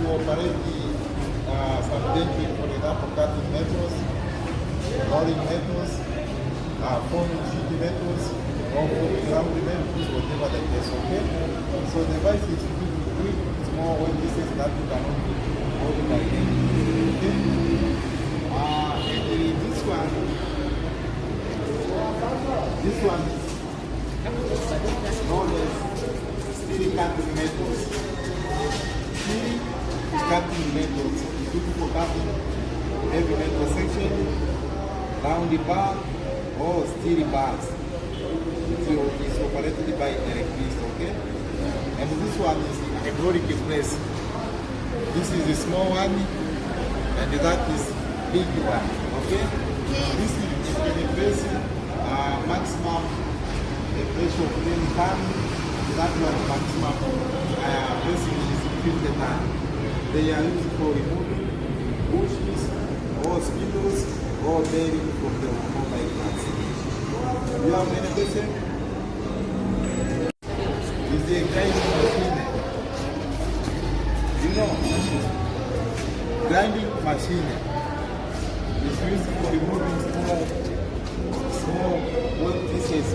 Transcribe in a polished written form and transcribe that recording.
operate some denting, for example, cutting metals, rolling metals, forming sheet metals, or forming round metals, whatever the case, okay? So the device is pretty quick, it's more when this is that you cannot do all the by hand, okay? And this one is known as steel cutting metals. Steel cutting metals is good for cutting heavy metal section, round bar, or steel bars. It's operated by electricity, okay? And this one is hydraulic press. This is a small one, and that is big one, okay? This is the press maximum pressure of 10 tons. That one maximum pressing is 50 tons. They are used for removing bushes or spindles or bearing from the mobile parts. You have any question? Is the grinding machine? You know, grinding machine is used for removing small pieces.